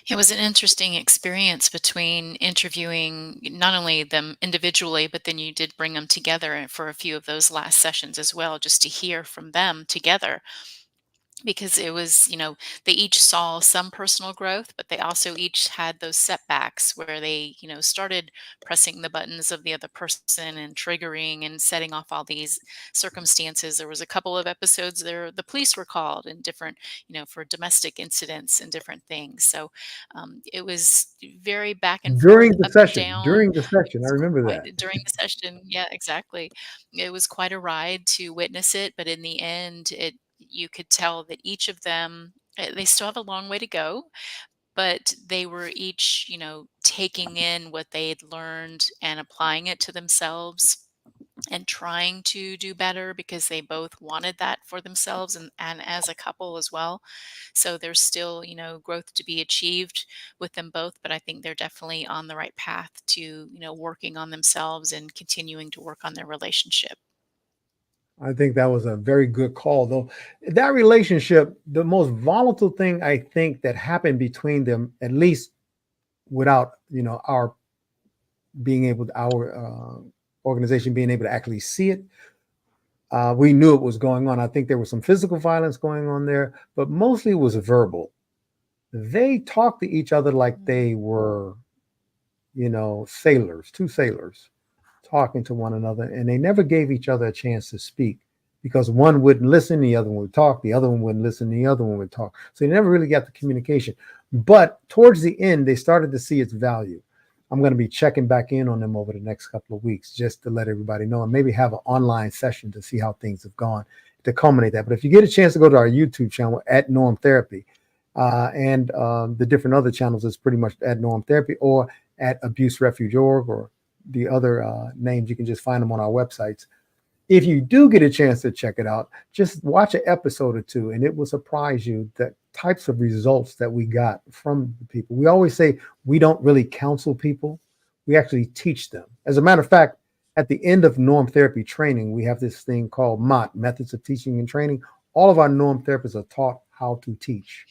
It was an interesting experience between interviewing not only them individually, but then you did bring them together for a few of those last sessions as well, just to hear from them together. Because it was, they each saw some personal growth, but they also each had those setbacks where they, started pressing the buttons of the other person and triggering and setting off all these circumstances. There was a couple of episodes there, the police were called and different, for domestic incidents and different things. So it was very back and forth, During the up and session, down. I remember that. During the session. Yeah, exactly. It was quite a ride to witness it, but in the end, you could tell that each of them, they still have a long way to go, but they were each, taking in what they had learned and applying it to themselves and trying to do better because they both wanted that for themselves and as a couple as well. So there's still, growth to be achieved with them both, but I think they're definitely on the right path to, working on themselves and continuing to work on their relationship. I think that was a very good call, though. That relationship, the most volatile thing I think that happened between them, at least without our being able to, our organization being able to actually see it. We knew it was going on. I think there was some physical violence going on there, but mostly it was verbal. They talked to each other like they were, sailors, two sailors talking to one another, and they never gave each other a chance to speak because one wouldn't listen, the other one would talk, the other one wouldn't listen, the other one would talk. So they never really got the communication. But towards the end, they started to see its value. I'm going to be checking back in on them over the next couple of weeks just to let everybody know and maybe have an online session to see how things have gone to culminate that. But if you get a chance to go to our YouTube channel at Norm Therapy and the different other channels is pretty much at Norm Therapy or at Abuse Refuge Org or the other names, you can just find them on our websites. If you do get a chance to check it out, just watch an episode or two and it will surprise you the types of results that we got from the people. We always say we don't really counsel people. We actually teach them. As a matter of fact, at the end of norm therapy training, we have this thing called MOT, Methods of Teaching and Training. All of our norm therapists are taught how to teach.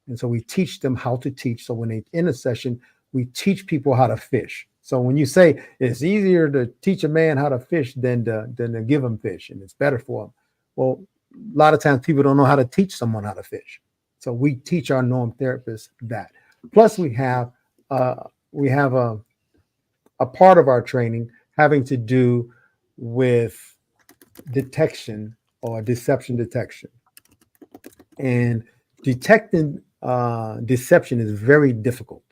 And so we teach them how to teach. So when they in a session, we teach people how to fish. So when you say it's easier to teach a man how to fish than to give him fish, and it's better for him. Well, a lot of times people don't know how to teach someone how to fish. So we teach our norm therapists that. Plus we have a part of our training having to do with detection or deception detection. And detecting deception is very difficult.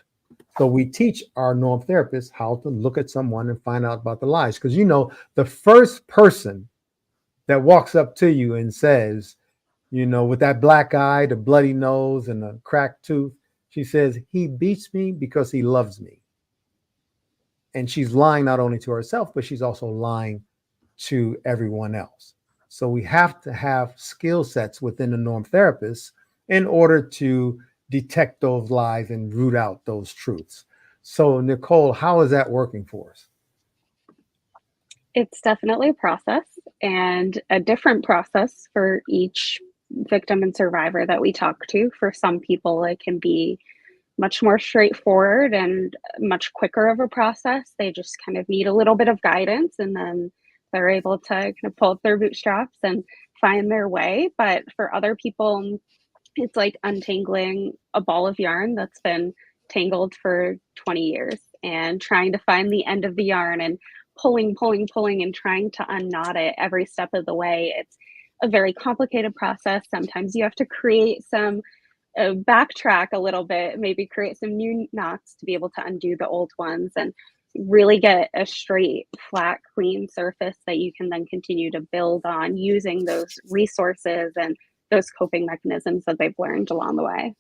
So we teach our norm therapists how to look at someone and find out about the lies. Because the first person that walks up to you and says, with that black eye, the bloody nose, and the cracked tooth, she says, he beats me because he loves me. And she's lying not only to herself, but she's also lying to everyone else. So we have to have skill sets within the norm therapists in order to detect those lies and root out those truths. So Nicole, how is that working for us? It's definitely a process and a different process for each victim and survivor that we talk to. For some people, it can be much more straightforward and much quicker of a process. They just kind of need a little bit of guidance, and then they're able to kind of pull up their bootstraps and find their way. But for other people, it's like untangling a ball of yarn that's been tangled for 20 years and trying to find the end of the yarn and pulling, and trying to unknot it every step of the way. It's a very complicated process. Sometimes you have to create some backtrack a little bit, maybe create some new knots to be able to undo the old ones and really get a straight, flat, clean surface that you can then continue to build on using those resources and those coping mechanisms that they've learned along the way.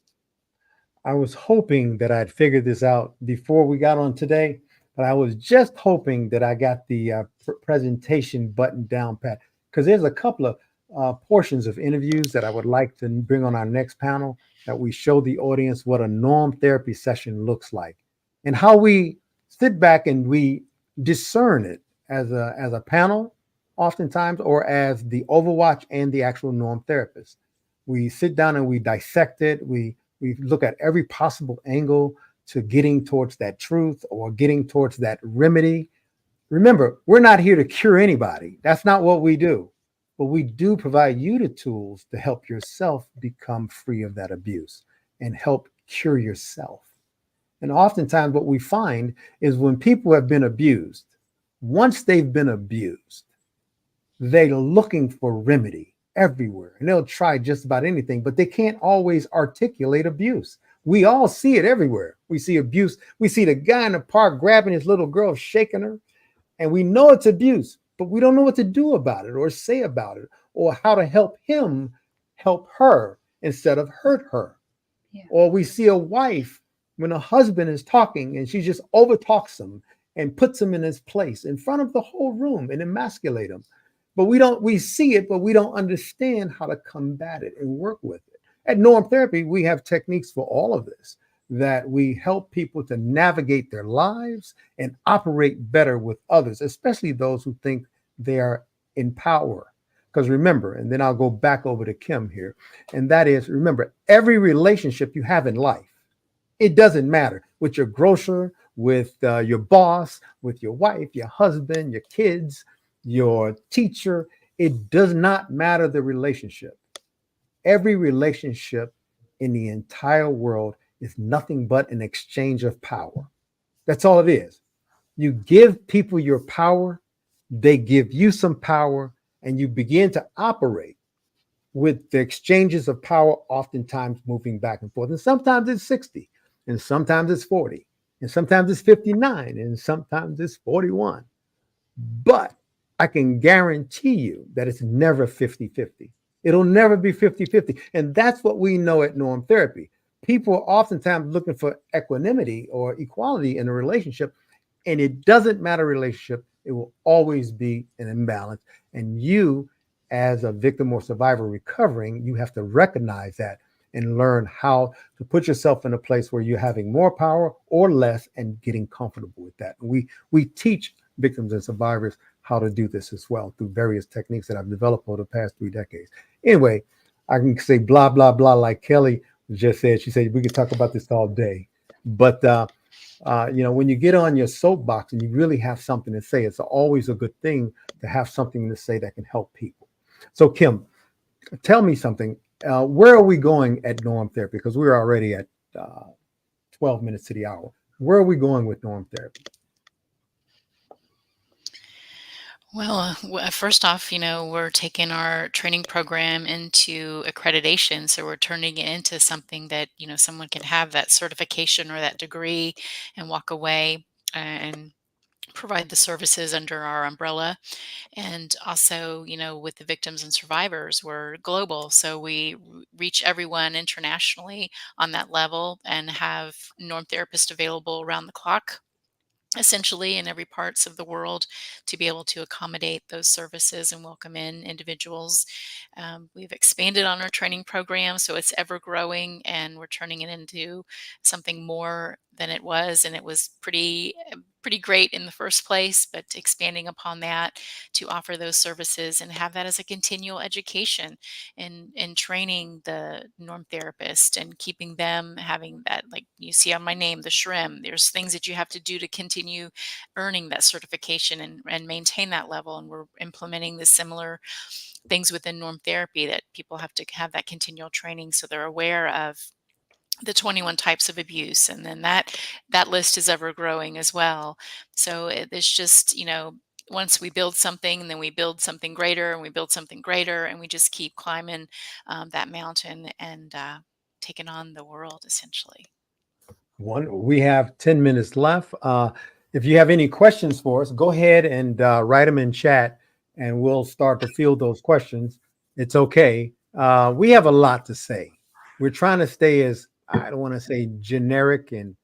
I was hoping that I'd figured this out before we got on today, but I was just hoping that I got the presentation button down pat, because there's a couple of portions of interviews that I would like to bring on our next panel, that we show the audience what a norm therapy session looks like and how we sit back and we discern it as a panel oftentimes, or as the overwatch and the actual norm therapist. We sit down and we dissect it. We look at every possible angle to getting towards that truth or getting towards that remedy. Remember, we're not here to cure anybody. That's not what we do. But we do provide you the tools to help yourself become free of that abuse and help cure yourself. And oftentimes what we find is when people have been abused, once they've been abused, they're looking for remedy everywhere, and they'll try just about anything, but they can't always articulate abuse. We all see it everywhere. We see abuse. We see the guy in the park grabbing his little girl, shaking her, and we know it's abuse, but we don't know what to do about it or say about it or how to help him help her instead of hurt her. Yeah. Or we see a wife when a husband is talking and she just overtalks him and puts him in his place in front of the whole room and emasculate him. But we see it, but we don't understand how to combat it and work with it. At Norm Therapy, we have techniques for all of this, that we help people to navigate their lives and operate better with others, especially those who think they are in power. Because remember, and then I'll go back over to Kim here, and that is, remember, every relationship you have in life, it doesn't matter, with your grocer, with your boss, with your wife, your husband, your kids, your teacher, it does not matter the relationship. Every relationship in the entire world is nothing but an exchange of power. That's all it is. You give people your power, they give you some power, and you begin to operate with the exchanges of power, oftentimes moving back and forth. And sometimes it's 60, and sometimes it's 40, and sometimes it's 59, and sometimes it's 41. But I can guarantee you that it's never 50-50. It'll never be 50-50. And that's what we know at Norm Therapy. People are oftentimes looking for equanimity or equality in a relationship, and it doesn't matter relationship. It will always be an imbalance. And you, as a victim or survivor recovering, you have to recognize that and learn how to put yourself in a place where you're having more power or less and getting comfortable with that. And we teach victims and survivors how to do this as well through various techniques that I've developed over the past 3 decades. Anyway, I can say blah, blah, blah, like Kelly just said. She said, we could talk about this all day. But, when you get on your soapbox and you really have something to say, it's always a good thing to have something to say that can help people. So Kim, tell me something. Where are we going at Norm Therapy? Because we're already at 12 minutes to the hour. Where are we going with Norm Therapy? Well, first off, we're taking our training program into accreditation. So we're turning it into something that, someone can have that certification or that degree and walk away and provide the services under our umbrella. And also, with the victims and survivors, we're global. So we reach everyone internationally on that level and have norm therapists available around the clock, essentially in every parts of the world, to be able to accommodate those services and welcome in individuals. We've expanded on our training program, so it's ever growing, and we're turning it into something more than it was. And it was pretty pretty great in the first place, but expanding upon that to offer those services and have that as a continual education and training the norm therapist and keeping them having that, like you see on my name, the SHRM, there's things that you have to do to continue earning that certification and maintain that level. And we're implementing the similar things within norm therapy that people have to have that continual training so they're aware of the 21 types of abuse, and then that list is ever growing as well. So it's just, once we build something, and then we build something greater, and we build something greater, and we just keep climbing that mountain and taking on the world essentially. We have 10 minutes left. If you have any questions for us, go ahead and write them in chat, and we'll start to field those questions. It's okay. We have a lot to say. We're trying to stay as, I don't want to say generic and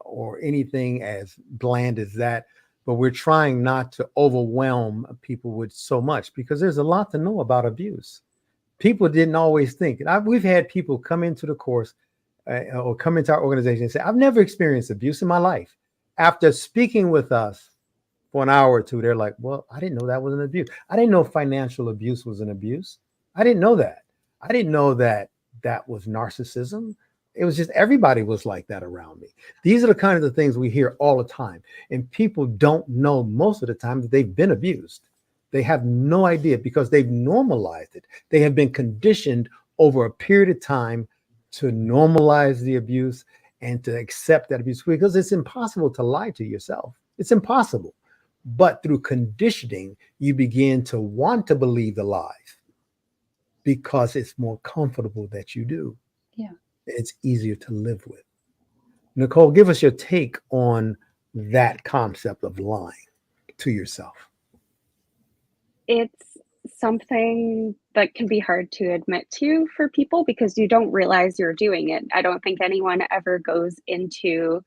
or anything as bland as that, but we're trying not to overwhelm people with so much, because there's a lot to know about abuse. People didn't always think. We've had people come into the course or come into our organization and say, I've never experienced abuse in my life. After speaking with us for an hour or two, they're like, well, I didn't know that was an abuse. I didn't know financial abuse was an abuse. I didn't know that. I didn't know that that was narcissism. It was just everybody was like that around me. These are the kinds of things we hear all the time. And people don't know most of the time that they've been abused. They have no idea because they've normalized it. They have been conditioned over a period of time to normalize the abuse and to accept that abuse, because it's impossible to lie to yourself. It's impossible. But through conditioning, you begin to want to believe the lies because it's more comfortable that you do. Yeah. It's easier to live with. Nicole, give us your take on that concept of lying to yourself. It's something that can be hard to admit to for people because you don't realize you're doing it. I don't think anyone ever goes into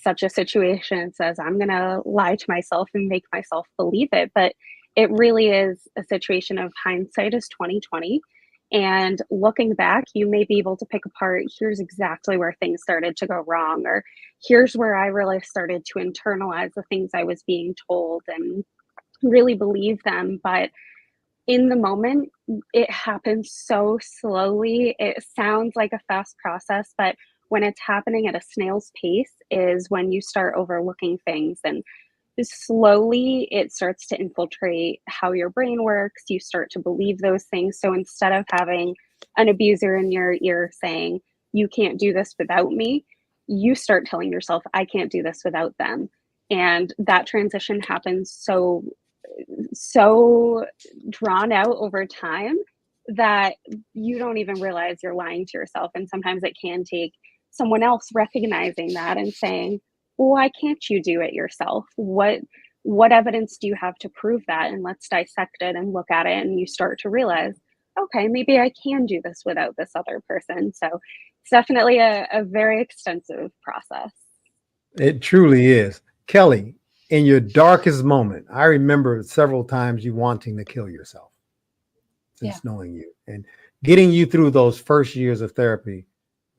such a situation and says, I'm going to lie to myself and make myself believe it. But it really is a situation of hindsight is 20/20. And looking back, you may be able to pick apart, here's exactly where things started to go wrong, or here's where I really started to internalize the things I was being told and really believe them. But in the moment, it happens so slowly. It sounds like a fast process, but when it's happening at a snail's pace is when you start overlooking things, and slowly it starts to infiltrate how your brain works. You start to believe those things. So instead of having an abuser in your ear saying, you can't do this without me, you start telling yourself, I can't do this without them. And that transition happens so drawn out over time that you don't even realize you're lying to yourself. And sometimes it can take someone else recognizing that and saying, why can't you do it yourself? What evidence do you have to prove that? And let's dissect it and look at it. And you start to realize, okay, maybe I can do this without this other person. So it's definitely a very extensive process. It truly is. Kelly, in your darkest moment, I remember several times you wanting to kill yourself since knowing you, and getting you through those first years of therapy.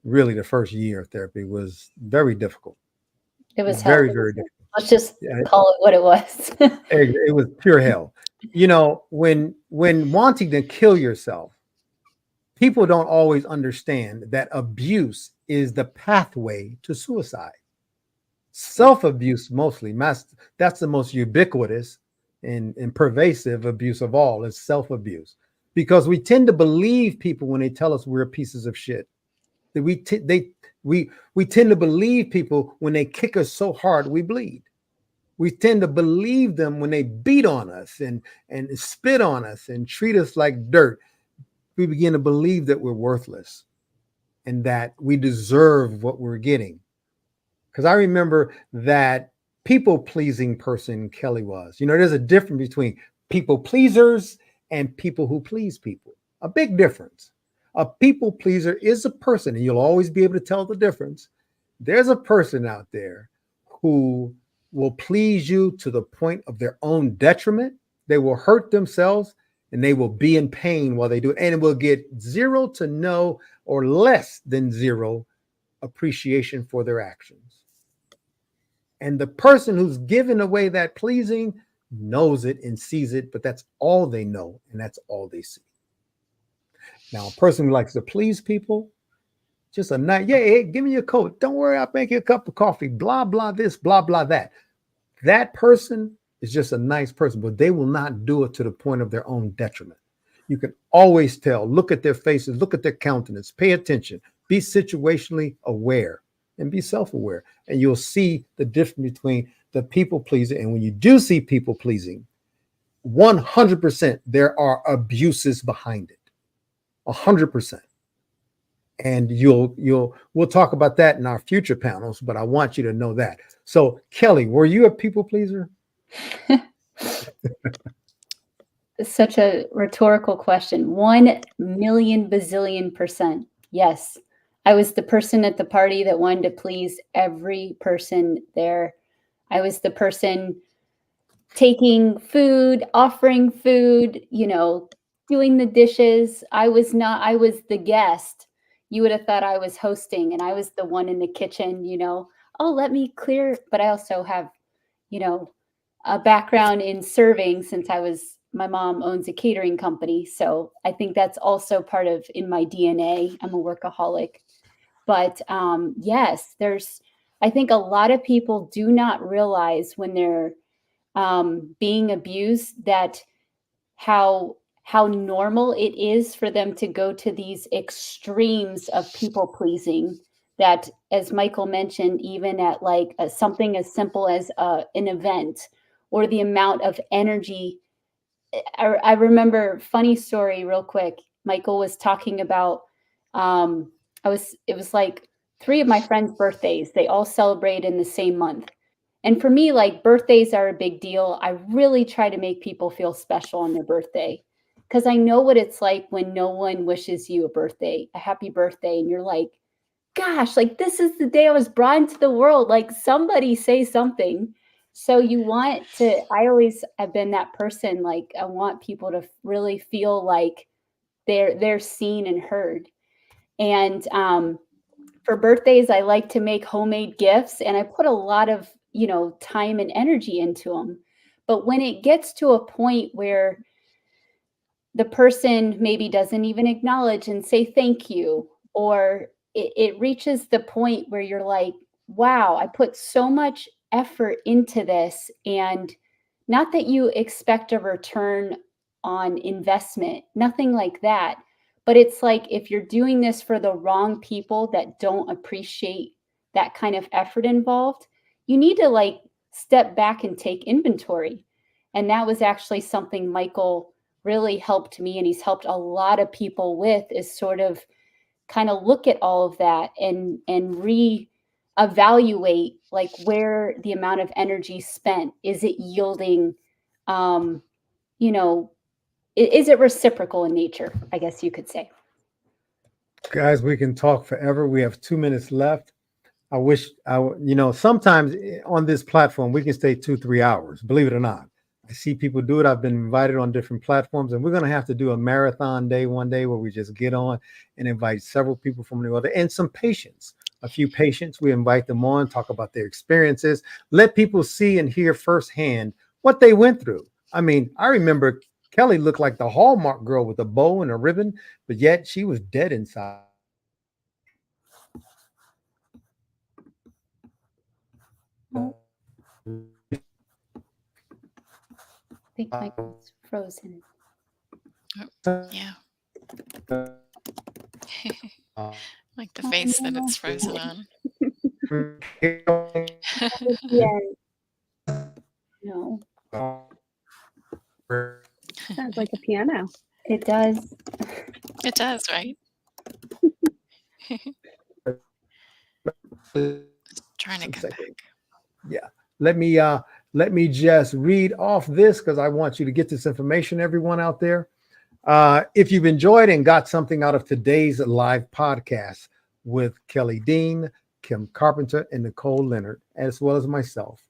Really, the first year of therapy was very difficult. It was very, hell. very difficult. Let's just call it what it was. It was pure hell. You know, when wanting to kill yourself, people don't always understand that abuse is the pathway to suicide. Self-abuse mostly, that's the most ubiquitous and pervasive abuse of all, is self-abuse. Because we tend to believe people when they tell us we're pieces of shit. That we tend to believe people when they kick us so hard we bleed. We tend to believe them when they beat on us and spit on us and treat us like dirt. We begin to believe that we're worthless and that we deserve what we're getting. Because I remember that people-pleasing person Kelly was. You know, there's a difference between people pleasers and people who please people. A big difference. A people pleaser is a person, and you'll always be able to tell the difference. There's a person out there who will please you to the point of their own detriment. They will hurt themselves and they will be in pain while they do it. And it will get 0 to no or less than 0 appreciation for their actions. And the person who's giving away that pleasing knows it and sees it, but that's all they know and that's all they see. Now, a person who likes to please people, just a night, yeah, hey, give me your coat. Don't worry, I'll make you a cup of coffee. Blah, blah, this, blah, blah, that. That person is just a nice person, but they will not do it to the point of their own detriment. You can always tell. Look at their faces, look at their countenance, pay attention, be situationally aware and be self-aware. And you'll see the difference between the people pleasing. And when you do see people pleasing, 100% there are abuses behind it. 100%. And we'll talk about that in our future panels, but I want you to know that. So Kelly, were you a people pleaser? Such a rhetorical question. 1,000,000 bazillion %. Yes. I was the person at the party that wanted to please every person there. I was the person taking food, offering food, doing the dishes. I was the guest. You would have thought I was hosting and I was the one in the kitchen, oh, let me clear. But I also have, a background in serving since my mom owns a catering company. So I think that's also part of in my DNA. I'm a workaholic. But yes, I think a lot of people do not realize when they're being abused that how normal it is for them to go to these extremes of people pleasing, that, as Michael mentioned, even at like something as simple as an event, or the amount of energy. I remember, funny story real quick. Michael was talking about, it was like 3 of my friends' birthdays. They all celebrate in the same month. And for me, like, birthdays are a big deal. I really try to make people feel special on their birthday, because I know what it's like when no one wishes you a happy birthday. And you're like, gosh, like, this is the day I was brought into the world. Like, somebody say something. So I always have been that person. Like, I want people to really feel like they're seen and heard. And for birthdays, I like to make homemade gifts, and I put a lot of, time and energy into them. But when it gets to a point where the person maybe doesn't even acknowledge and say thank you, or it reaches the point where you're like, wow, I put so much effort into this, and not that you expect a return on investment, nothing like that. But it's like, if you're doing this for the wrong people that don't appreciate that kind of effort involved, you need to like step back and take inventory. And that was actually something Michael really helped me, and he's helped a lot of people is sort of kind of look at all of that and reevaluate, like, where the amount of energy spent, is it yielding, is it reciprocal in nature, I guess you could say. Guys, we can talk forever. We have 2 minutes left. I wish sometimes on this platform we can stay 2-3 hours, believe it or not. I see people do it. I've been invited on different platforms, and we're going to have to do a marathon day one day where we just get on and invite several people from the other, and some patients, a few patients. We invite them on, talk about their experiences, let people see and hear firsthand what they went through. I mean, I remember Kelly looked like the Hallmark girl with a bow and a ribbon, but yet she was dead inside. I think Michael's frozen. Oh, yeah. Like the face that it's frozen on. Yeah. No, Sounds like a piano. it does. It does, right? Trying to come back. Yeah. Let me just read off this, because I want you to get this information, everyone out there. If you've enjoyed and got something out of today's live podcast with Kelly Dehn, Kim Carpenter, and Nicole Leonard, as well as myself,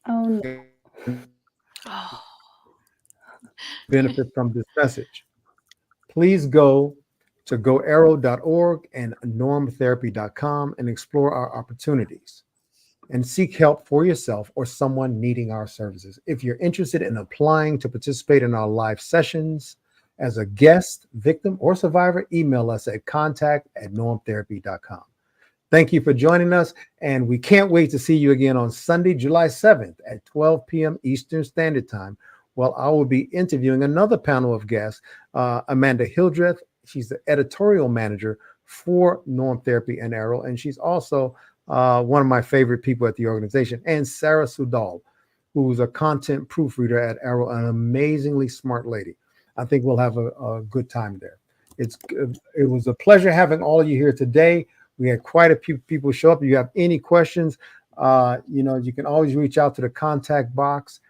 Oh no. benefit from this message, please go to goarrow.org and normtherapy.com and explore our opportunities and seek help for yourself or someone needing our services. If you're interested in applying to participate in our live sessions as a guest, victim, or survivor, email us at contact@normtherapy.com. Thank you for joining us, and we can't wait to see you again on Sunday, July 7th at 12 p.m. Eastern Standard Time. Well, I will be interviewing another panel of guests, Amanda Hildreth. She's the editorial manager for Norm Therapy and Arrow, and she's also one of my favorite people at the organization, and Sarah Sudal, who's a content proofreader at Arrow, an amazingly smart lady. I think we'll have a good time there. It was a pleasure having all of you here today. We had quite a few people show up. If you have any questions, you can always reach out to the contact box.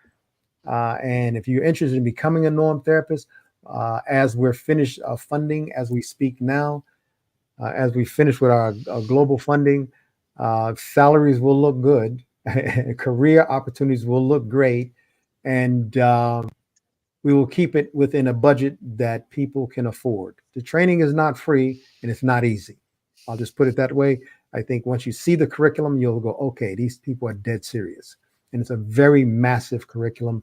And if you're interested in becoming a Norm therapist, as we're finished funding as we speak now, as we finish with our global funding, salaries will look good, career opportunities will look great, and we will keep it within a budget that people can afford. The training is not free and it's not easy. I'll just put it that way. I think once you see the curriculum, you'll go, okay, these people are dead serious. And it's a very massive curriculum.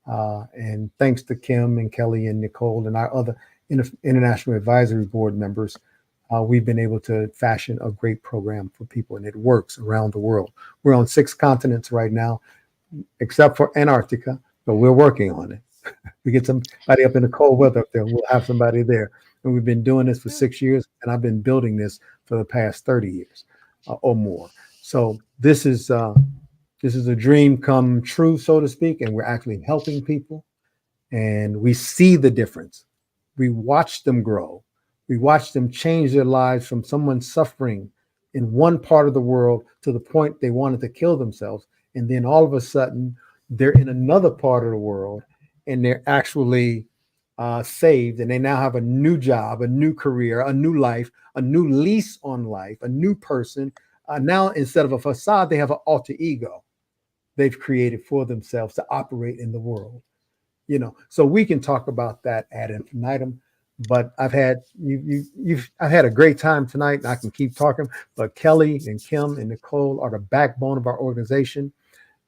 And thanks to Kim and Kelly and Nicole and our other International Advisory Board members, we've been able to fashion a great program for people, and it works around the world. We're on 6 continents right now, except for Antarctica, but we're working on it. We get somebody up in the cold weather up there, we'll have somebody there. And we've been doing this for 6 years, and I've been building this for the past 30 years or more. So this is a dream come true, so to speak, and we're actually helping people, and we see the difference. We watch them grow. We watch them change their lives from someone suffering in one part of the world to the point they wanted to kill themselves. And then all of a sudden, they're in another part of the world and they're actually saved. And they now have a new job, a new career, a new life, a new lease on life, a new person. Now, instead of a facade, they have an alter ego they've created for themselves to operate in the world. So we can talk about that ad infinitum. But I've had a great time tonight, and I can keep talking. But Kelly and Kim and Nicole are the backbone of our organization,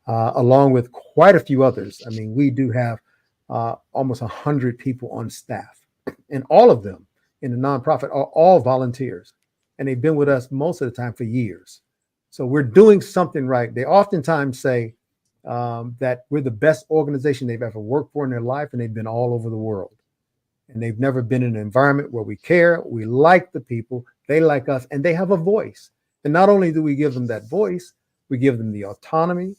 along with quite a few others. I mean, we do have almost 100 people on staff, and all of them in the nonprofit are all volunteers, and they've been with us most of the time for years. So we're doing something right. They oftentimes say that we're the best organization they've ever worked for in their life, and they've been all over the world. And they've never been in an environment where we care, we like the people, they like us, and they have a voice. And not only do we give them that voice, we give them the autonomy,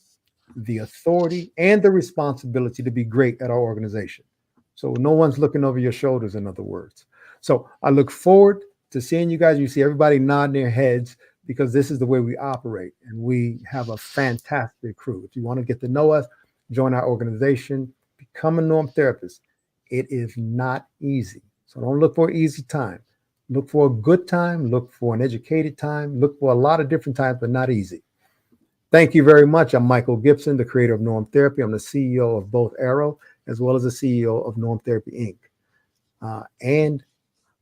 the authority, and the responsibility to be great at our organization. So no one's looking over your shoulders, in other words. So I look forward to seeing you guys. You see everybody nodding their heads because this is the way we operate. And we have a fantastic crew. If you want to get to know us, join our organization, become a Norm therapist. It is not easy. So don't look for an easy time. Look for a good time. Look for an educated time. Look for a lot of different times, but not easy. Thank you very much. I'm Michael Gibson, the creator of Norm Therapy. I'm the CEO of both Arrow, as well as the CEO of Norm Therapy, Inc. And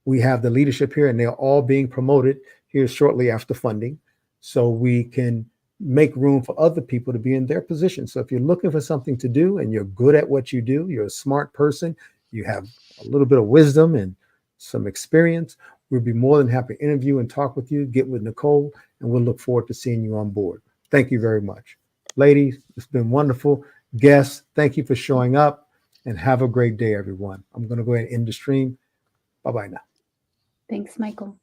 we have the leadership here, and they're all being promoted here shortly after funding, so we can make room for other people to be in their position. So if you're looking for something to do and you're good at what you do, you're a smart person, you have a little bit of wisdom and some experience, we'll be more than happy to interview and talk with you, get with Nicole, and we'll look forward to seeing you on board. Thank you very much. Ladies, it's been wonderful. Guests, thank you for showing up, and have a great day, everyone. I'm going to go ahead and end the stream. Bye-bye now. Thanks, Michael.